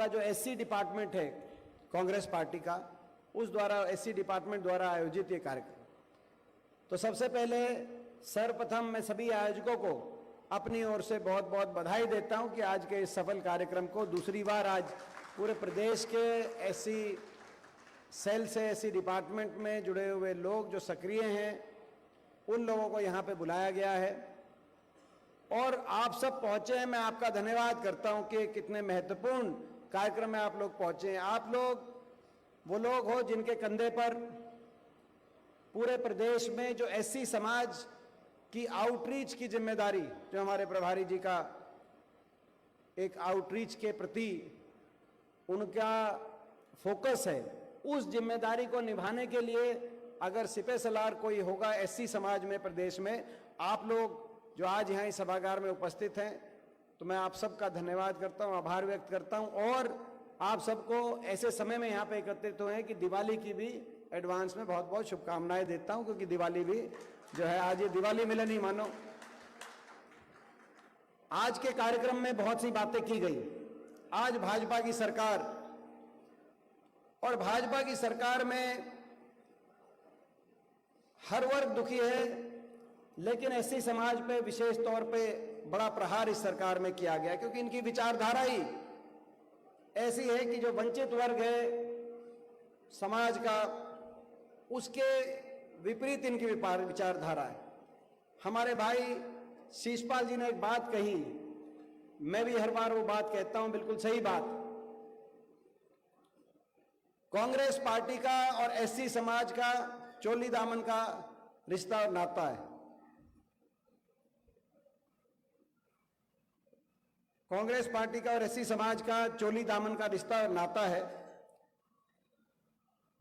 जो SC department है Congress party का, उस द्वारा एससी डिपार्टमेंट द्वारा आयोजित ये कार्यक्रम। तो सबसे पहले सर्वप्रथम मैं सभी आयोजकों को अपनी ओर से बहुत बहुत बधाई देता हूं कि आज के इस सफल कार्यक्रम को दूसरी बार आज पूरे प्रदेश के एससी सेल से, एससी डिपार्टमेंट में जुड़े हुए लोग जो सक्रिय हैं, उन लोगों को यहाँ पे बुलाया गया है और आप सब पहुंचे हैं। मैं आपका धन्यवाद करता हूं कि कितने महत्वपूर्ण कार्यक्रम में आप लोग पहुंचे हैं। आप लोग वो लोग हो जिनके कंधे पर पूरे प्रदेश में जो एससी समाज की आउटरीच की जिम्मेदारी, जो हमारे प्रभारी जी का एक आउटरीच के प्रति उनका फोकस है, उस जिम्मेदारी को निभाने के लिए अगर सिपह सलार कोई होगा एससी समाज में प्रदेश में, आप लोग जो आज यहाँ इस सभागार में उपस्थित हैं, तो मैं आप सबका धन्यवाद करता हूँ, आभार व्यक्त करता हूँ और आप सबको ऐसे समय में यहाँ पे एकत्रित हुए हैं कि दिवाली की भी एडवांस में बहुत बहुत शुभकामनाएं देता हूँ, क्योंकि दिवाली भी जो है आज ये दिवाली मिलन ही मानो। आज के कार्यक्रम में बहुत सी बातें की गई। आज भाजपा की सरकार, और भाजपा की सरकार में हर वर्ग दुखी है, लेकिन एससी समाज पे विशेष तौर पे बड़ा प्रहार इस सरकार में किया गया, क्योंकि इनकी विचारधारा ही ऐसी है कि जो वंचित वर्ग है समाज का, उसके विपरीत इनकी विचारधारा है। हमारे भाई शीशपाल जी ने एक बात कही, मैं भी हर बार वो बात कहता हूं, बिल्कुल सही बात। कांग्रेस पार्टी का और एससी समाज का चोली दामन का रिश्ता और नाता है। कांग्रेस पार्टी का और एससी समाज का चोली दामन का रिश्ता और नाता है।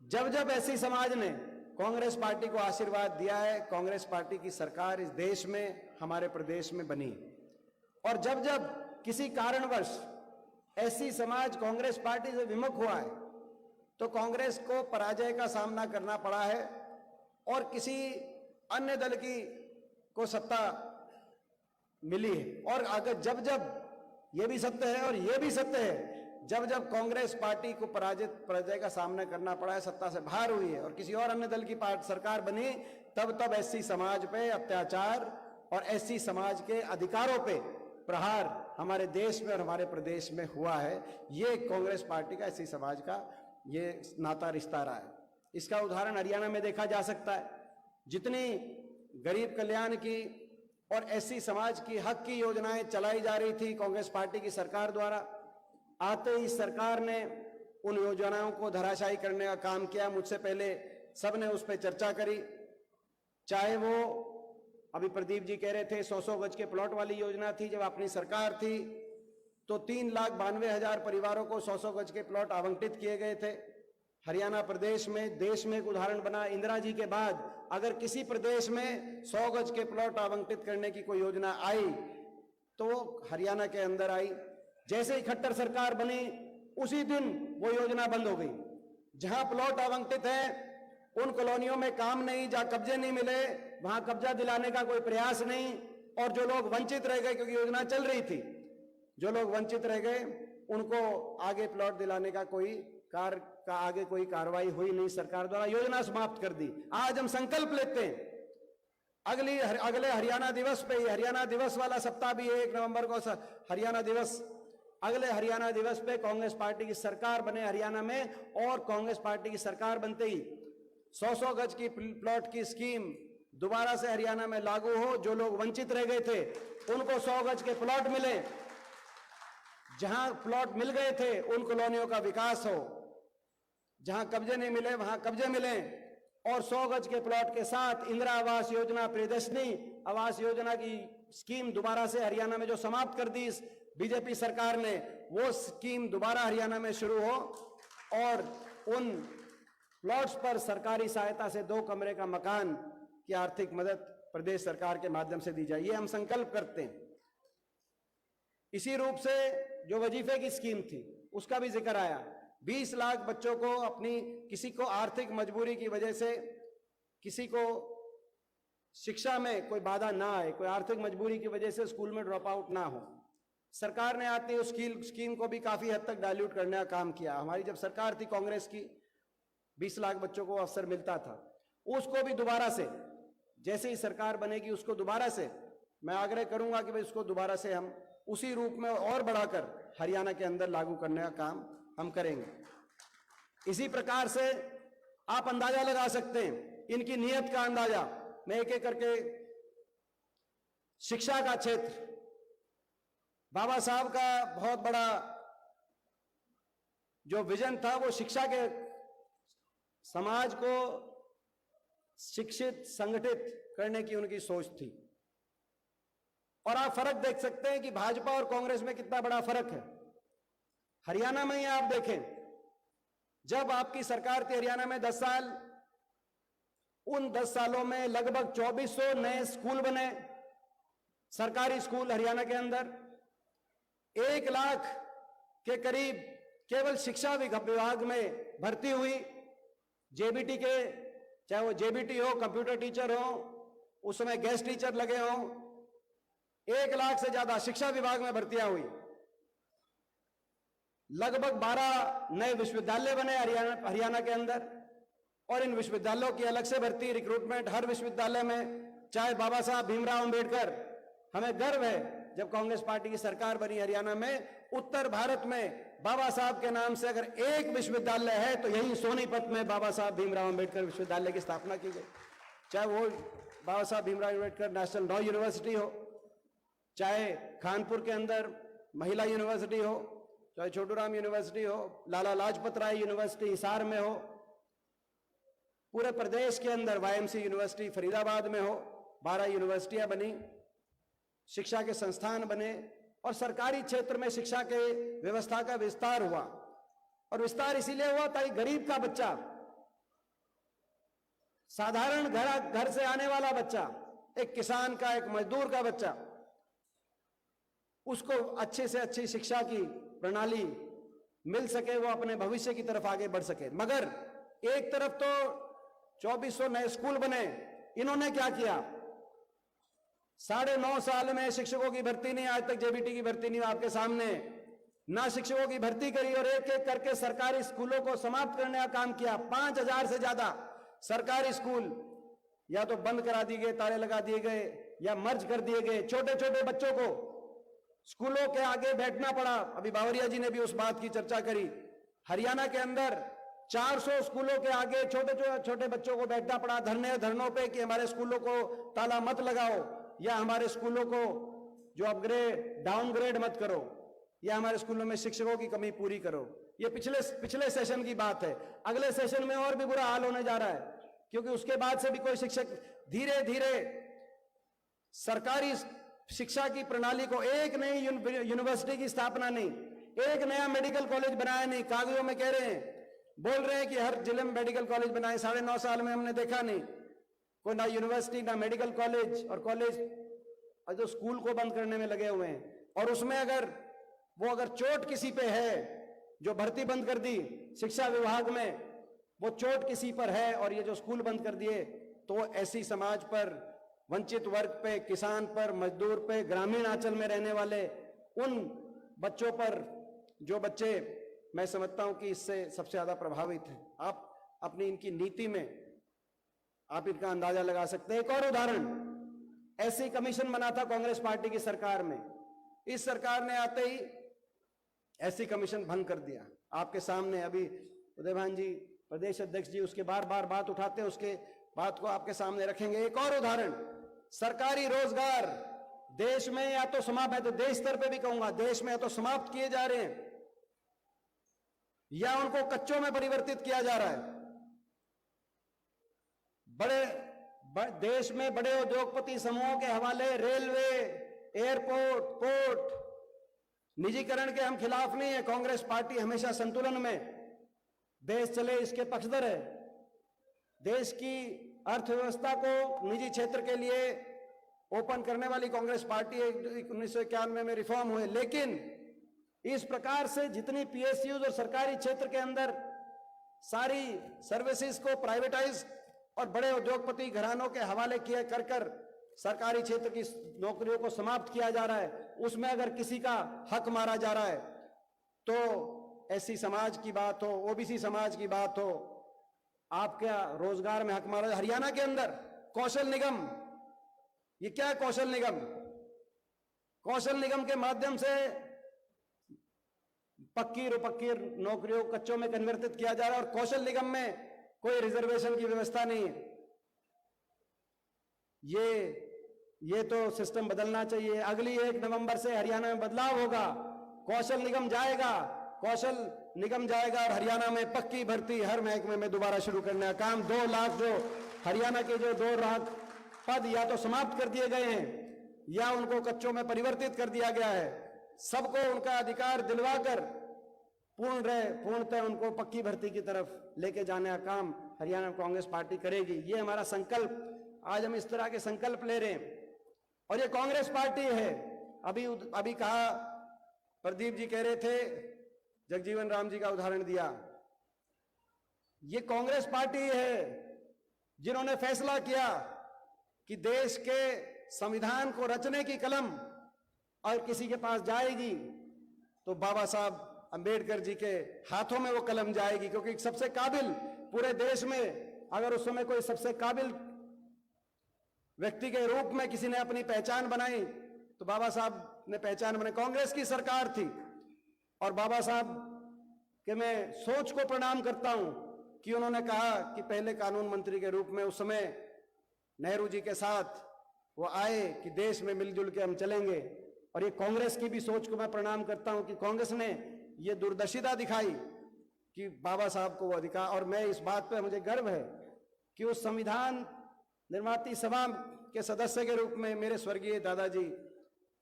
जब जब एससी समाज ने कांग्रेस पार्टी को आशीर्वाद दिया है, कांग्रेस पार्टी की सरकार इस देश में, हमारे प्रदेश में बनी, और जब जब किसी कारणवश एससी समाज कांग्रेस पार्टी से विमुख हुआ है, तो कांग्रेस को पराजय का सामना करना पड़ा है और किसी अन्य दल की को सत्ता मिली है। और अगर जब जब ये भी सत्य है और ये भी सत्य है, जब जब कांग्रेस पार्टी को पराजय का सामना करना पड़ा है, सत्ता से बाहर हुई है और किसी और अन्य दल की सरकार बनी, तब तब एससी समाज पे अत्याचार और एससी समाज के अधिकारों पे प्रहार हमारे देश में और हमारे प्रदेश में हुआ है। ये कांग्रेस पार्टी का एससी समाज का ये नाता रिश्ता रहा है। इसका उदाहरण हरियाणा में देखा जा सकता है। जितनी गरीब कल्याण की और एससी समाज की हक की योजनाएं चलाई जा रही थी कांग्रेस पार्टी की सरकार द्वारा, आते ही सरकार ने उन योजनाओं को धराशायी करने का काम किया। मुझसे पहले सबने उस पर चर्चा करी, चाहे वो अभी प्रदीप जी कह रहे थे 100-100 गज के प्लॉट वाली योजना थी। जब अपनी सरकार थी तो 3,92,000 परिवारों को 100-100 गज के प्लॉट आवंटित किए गए थे। हरियाणा प्रदेश में देश में एक उदाहरण बना। इंदिरा जी के बाद अगर किसी प्रदेश में 100 गज के प्लॉट आवंटित करने की कोई योजना आई तो हरियाणा के अंदर आई। जैसे ही खट्टर सरकार बनी उसी दिन वो योजना बंद हो गई। जहां प्लॉट आवंटित है उन कॉलोनियों में काम नहीं, जहां कब्जे नहीं मिले वहां कब्जा दिलाने का कोई प्रयास नहीं, और जो लोग वंचित रह गए, क्योंकि योजना चल रही थी, जो लोग वंचित रह गए उनको आगे प्लॉट दिलाने का आगे कोई कार्रवाई हुई नहीं। सरकार द्वारा योजना समाप्त कर दी। आज हम संकल्प लेते हैं अगले हरियाणा दिवस पे, हरियाणा दिवस वाला सप्ताह भी 1 नवंबर को हरियाणा दिवस, अगले हरियाणा दिवस पे कांग्रेस पार्टी की सरकार बने हरियाणा में, और कांग्रेस पार्टी की सरकार बनते ही 100-100 गज की प्लॉट की स्कीम दोबारा से हरियाणा में लागू हो। जो लोग वंचित रह गए थे उनको 100 गज के प्लॉट मिले, जहां प्लॉट मिल गए थे उन कॉलोनियों का विकास हो, जहां कब्जे नहीं मिले वहां कब्जे मिले, और 100 गज के प्लॉट के साथ इंदिरा आवास योजना, प्रियदर्शनी आवास योजना की स्कीम दोबारा से हरियाणा में जो समाप्त कर दी इस बीजेपी सरकार ने, वो स्कीम दोबारा हरियाणा में शुरू हो और उन प्लॉट्स पर सरकारी सहायता से 2 कमरे का मकान की आर्थिक मदद प्रदेश सरकार के माध्यम से दी जाए। ये हम संकल्प करते हैं। इसी रूप से जो वजीफे की स्कीम थी उसका भी जिक्र आया। 20 लाख बच्चों को अपनी, किसी को आर्थिक मजबूरी की वजह से, किसी को शिक्षा में कोई बाधा ना आए, कोई आर्थिक मजबूरी की वजह से स्कूल में ड्रॉप आउट ना हो, सरकार ने आते ही उस स्कीम को भी काफी हद तक डाइल्यूट करने का काम किया। हमारी जब सरकार थी कांग्रेस की, 20 लाख बच्चों को अवसर मिलता था, उसको भी दोबारा से, जैसे ही सरकार बनेगी उसको दोबारा से मैं आग्रह करूंगा कि भाई उसको दोबारा से हम उसी रूप में और बढ़ाकर हरियाणा के अंदर लागू करने का काम हम करेंगे। इसी प्रकार से आप अंदाजा लगा सकते हैं इनकी नीयत का अंदाजा। मैं एक एक करके, शिक्षा का क्षेत्र, बाबा साहब का बहुत बड़ा जो विजन था वो शिक्षा के, समाज को शिक्षित संगठित करने की उनकी सोच थी। और आप फर्क देख सकते हैं कि भाजपा और कांग्रेस में कितना बड़ा फर्क है। हरियाणा में ही आप देखें, जब आपकी सरकार थी हरियाणा में 10 साल, उन 10 सालों में लगभग 2400 नए स्कूल बने, सरकारी स्कूल हरियाणा के अंदर। 1 लाख के करीब केवल शिक्षा विभाग में भर्ती हुई। जेबीटी के, चाहे वो जेबीटी हो, कंप्यूटर टीचर हो, उस समय गेस्ट टीचर लगे हो, 1 लाख से ज्यादा शिक्षा विभाग में भर्तियां हुई। लगभग 12 नए विश्वविद्यालय बने हरियाणा के अंदर, और इन विश्वविद्यालयों की अलग से भर्ती, रिक्रूटमेंट हर विश्वविद्यालय में, चाहे बाबा साहब भीमराव अंबेडकर। हमें गर्व है जब कांग्रेस पार्टी की सरकार बनी हरियाणा में, उत्तर भारत में बाबा साहब के नाम से अगर एक विश्वविद्यालय है तो यही सोनीपत में बाबा साहब भीमराव अंबेडकर विश्वविद्यालय की स्थापना की गई। चाहे वो बाबा Saheb Bhimrao Ambedkar national law university हो, चाहे कानपुर के अंदर महिला यूनिवर्सिटी हो, चाहे छोटूराम यूनिवर्सिटी हो, लाला लाजपत राय यूनिवर्सिटी हिसार में हो, पूरे प्रदेश के अंदर वाईएमसी यूनिवर्सिटी फरीदाबाद में हो, 12 यूनिवर्सिटियां बनी, शिक्षा के संस्थान बने, और सरकारी क्षेत्र में शिक्षा के व्यवस्था का विस्तार हुआ। और विस्तार इसीलिए हुआ ताकि गरीब का बच्चा, साधारण घर से आने वाला बच्चा, एक किसान का, एक मजदूर का बच्चा, उसको अच्छे से अच्छी शिक्षा की प्रणाली मिल सके, वो अपने भविष्य की तरफ आगे बढ़ सके। मगर एक तरफ तो 2400 नए स्कूल बने, इन्होंने क्या किया? 9.5 साल में शिक्षकों की भर्ती नहीं, आज तक जेबीटी की भर्ती नहीं, आपके सामने ना शिक्षकों की भर्ती करी, और एक एक करके सरकारी स्कूलों को समाप्त करने का काम किया। 5000 से ज्यादा सरकारी स्कूल या तो बंद करा दिए गए, ताले लगा दिए गए, या मर्ज कर दिए गए। छोटे छोटे बच्चों को स्कूलों के आगे बैठना पड़ा। अभी बावरिया जी ने भी उस बात की चर्चा करी। हरियाणा के अंदर 400 स्कूलों के आगे छोटे छोटे बच्चों को बैठना पड़ा धरनों पे कि हमारे स्कूलों को ताला मत लगाओ, या हमारे स्कूलों को जो अपग्रेड डाउनग्रेड मत करो, या हमारे स्कूलों में शिक्षकों की कमी पूरी करो। ये पिछले सेशन की बात है। अगले सेशन में और भी बुरा हाल होने जा रहा है, क्योंकि उसके बाद से भी कोई शिक्षक, धीरे धीरे सरकारी शिक्षा की प्रणाली को, एक नई यूनिवर्सिटी की स्थापना नहीं, एक नया मेडिकल कॉलेज बनाया नहीं। कागजों में कह रहे हैं, बोल रहे हैं कि हर जिले में मेडिकल कॉलेज बनाए, 9.5 साल में हमने देखा नहीं कोई, ना यूनिवर्सिटी ना मेडिकल कॉलेज, और कॉलेज और जो स्कूल को बंद करने में लगे हुए हैं। और उसमें अगर चोट किसी पे है, जो भर्ती बंद कर दी शिक्षा विभाग में, वो चोट किसी पर है और ये जो स्कूल बंद कर दिए, तो ऐसी समाज पर, वंचित वर्ग पे, किसान पर, मजदूर पे, ग्रामीण आंचल में रहने वाले उन बच्चों पर, जो बच्चे मैं समझता हूं कि इससे सबसे ज्यादा प्रभावित हैं। आप अपनी इनकी नीति में आप इनका अंदाजा लगा सकते हैं। एक और उदाहरण, ऐसी कमीशन बना था कांग्रेस पार्टी की सरकार में, इस सरकार ने आते ही ऐसी कमीशन भंग कर दिया। आपके सामने अभी उदयभान जी प्रदेश अध्यक्ष जी उसके बार बार बात उठाते हैं, उसके बात को आपके सामने रखेंगे। एक और उदाहरण, सरकारी रोजगार देश में या तो समाप्त है, तो देश स्तर पे भी कहूंगा, देश में या तो समाप्त किए जा रहे हैं या उनको कच्चों में परिवर्तित किया जा रहा है। देश में बड़े उद्योगपति समूहों के हवाले रेलवे, एयरपोर्ट, पोर्ट निजीकरण के हम खिलाफ नहीं है। कांग्रेस पार्टी हमेशा संतुलन में, देश चले इसके पक्षधर है। देश की अर्थव्यवस्था को निजी क्षेत्र के लिए ओपन करने वाली कांग्रेस पार्टी 1991 में रिफॉर्म हुए, लेकिन इस प्रकार से जितनी पीएसयूज और सरकारी क्षेत्र के अंदर सारी सर्विसेज को प्राइवेटाइज और बड़े उद्योगपति घरानों के हवाले किए कर सरकारी क्षेत्र की नौकरियों को समाप्त किया जा रहा है, उसमें अगर किसी का हक मारा जा रहा है तो एससी समाज की बात हो, ओबीसी समाज की बात हो, आपका रोजगार में हक मारा। हरियाणा के अंदर कौशल निगम, ये क्या है कौशल निगम? कौशल निगम के माध्यम से पक्की नौकरियों कच्चों में कन्वर्टित किया जा रहा है और कौशल निगम में कोई रिजर्वेशन की व्यवस्था नहीं है। ये तो सिस्टम बदलना चाहिए। अगली 1 नवंबर से हरियाणा में बदलाव होगा, कौशल निगम जाएगा और हरियाणा में पक्की भर्ती हर महकमे में दोबारा शुरू करने का काम। 2 लाख जो हरियाणा के जो 2 लाख पद या तो समाप्त कर दिए गए हैं या उनको कच्चों में परिवर्तित कर दिया गया है, सबको उनका अधिकार दिलवाकर पूर्णतः उनको पक्की भर्ती की तरफ लेके जाने का काम हरियाणा कांग्रेस पार्टी करेगी। ये हमारा संकल्प, आज हम इस तरह के संकल्प ले रहे हैं और ये कांग्रेस पार्टी है। अभी कहा, प्रदीप जी कह रहे थे, जगजीवन राम जी का उदाहरण दिया, ये कांग्रेस पार्टी है जिन्होंने फैसला किया कि देश के संविधान को रचने की कलम और किसी के पास जाएगी तो बाबा साहब अंबेडकर जी के हाथों में वो कलम जाएगी, क्योंकि सबसे काबिल पूरे देश में, अगर उस समय कोई सबसे काबिल व्यक्ति के रूप में किसी ने अपनी पहचान बनाई तो बाबा साहब ने पहचान बनाई। कांग्रेस की सरकार थी और बाबा साहब के मैं सोच को प्रणाम करता हूं कि उन्होंने कहा कि पहले कानून मंत्री के रूप में उस समय नेहरू जी के साथ वो आए कि देश में मिलजुल के हम चलेंगे। और ये कांग्रेस की भी सोच को मैं प्रणाम करता हूं कि कांग्रेस ने ये दूरदर्शिता दिखाई कि बाबा साहब को वो अधिकार, और मैं इस बात पे मुझे गर्व है कि उस संविधान निर्माती सभा के सदस्य के रूप में मेरे स्वर्गीय दादाजी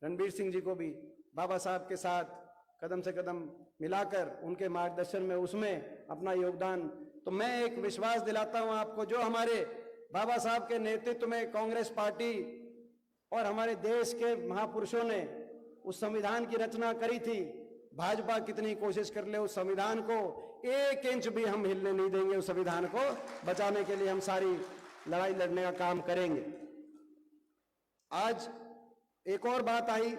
रणबीर सिंह जी को भी बाबा साहब के साथ कदम से कदम मिलाकर उनके मार्गदर्शन में उसमें अपना योगदान, तो मैं एक विश्वास दिलाता हूं आपको, जो हमारे बाबा साहब के नेतृत्व में कांग्रेस पार्टी और हमारे देश के महापुरुषों ने उस संविधान की रचना करी थी, भाजपा कितनी कोशिश कर ले उस संविधान को 1 इंच भी हम हिलने नहीं देंगे। उस संविधान को बचाने के लिए हम सारी लड़ाई लड़ने का काम करेंगे। आज एक और बात आई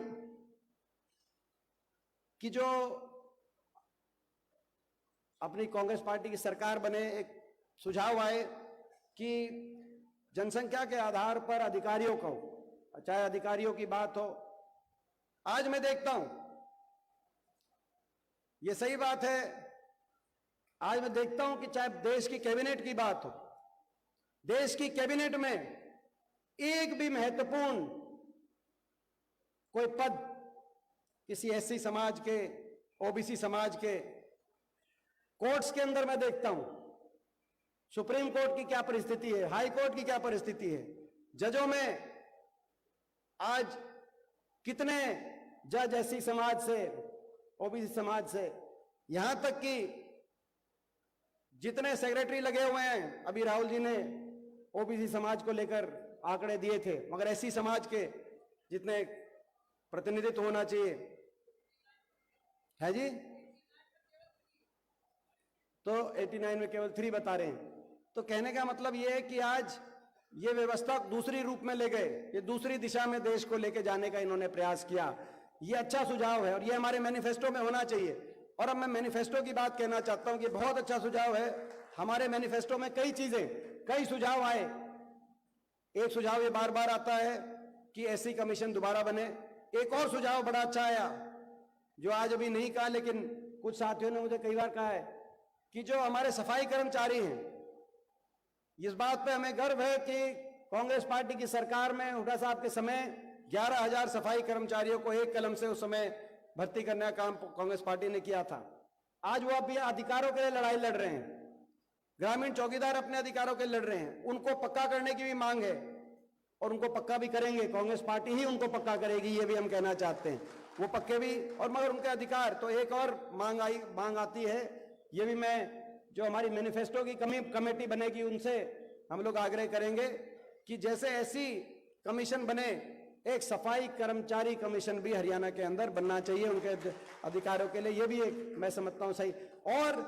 कि जो अपनी कांग्रेस पार्टी की सरकार बने, एक सुझाव आए कि जनसंख्या के आधार पर अधिकारियों को, चाहे अधिकारियों की बात हो, आज मैं देखता हूं ये सही बात है, आज मैं देखता हूं कि चाहे देश की कैबिनेट की बात हो, देश की कैबिनेट में एक भी महत्वपूर्ण कोई पद किसी एससी समाज के, ओबीसी समाज के, कोर्ट्स के अंदर मैं देखता हूं सुप्रीम कोर्ट की क्या परिस्थिति है, हाई कोर्ट की क्या परिस्थिति है, जजों में आज कितने जज एससी समाज से, ओबीसी समाज से, यहां तक कि जितने सेक्रेटरी लगे हुए हैं, अभी राहुल जी ने ओबीसी समाज को लेकर आंकड़े दिए थे, मगर एससी समाज के जितने प्रतिनिधित्व होना चाहिए है जी, तो 89 में केवल 3 बता रहे हैं। तो कहने का मतलब यह है कि आज ये व्यवस्था दूसरी रूप में ले गए, ये दूसरी दिशा में देश को लेके जाने का इन्होंने प्रयास किया। ये अच्छा सुझाव है और ये हमारे मैनिफेस्टो में होना चाहिए। और अब मैं मैनिफेस्टो की बात कहना चाहता हूं कि बहुत अच्छा सुझाव है। हमारे मैनिफेस्टो में कई चीजें, कई सुझाव आए। एक सुझाव ये बार बार आता है कि एससी कमीशन दोबारा बने। एक और सुझाव बड़ा अच्छा आया जो आज अभी नहीं कहा, लेकिन कुछ साथियों ने मुझे कई बार कहा है कि जो हमारे सफाई कर्मचारी हैं, इस बात पे हमें गर्व है कि कांग्रेस पार्टी की सरकार में हुड्डा साहब के समय 11,000 सफाई कर्मचारियों को एक कलम से उस समय भर्ती करने का काम कांग्रेस पार्टी ने किया था। आज वो अपने अधिकारों के लिए लड़ाई लड़ रहे हैं, ग्रामीण चौकीदार अपने अधिकारों के लिए लड़ रहे हैं। उनको पक्का करने की भी मांग है और उनको पक्का भी करेंगे, कांग्रेस पार्टी ही उनको पक्का करेगी, ये भी हम कहना चाहते हैं। वो पक्के भी, और मगर उनके अधिकार, तो एक और मांग आती है, ये भी मैं, जो हमारी मैनिफेस्टो की कमेटी बनेगी उनसे हम लोग आग्रह करेंगे कि जैसे ऐसी कमीशन बने, एक सफाई कर्मचारी कमीशन भी हरियाणा के अंदर बनना चाहिए उनके अधिकारों के लिए। ये भी एक मैं समझता हूं सही। और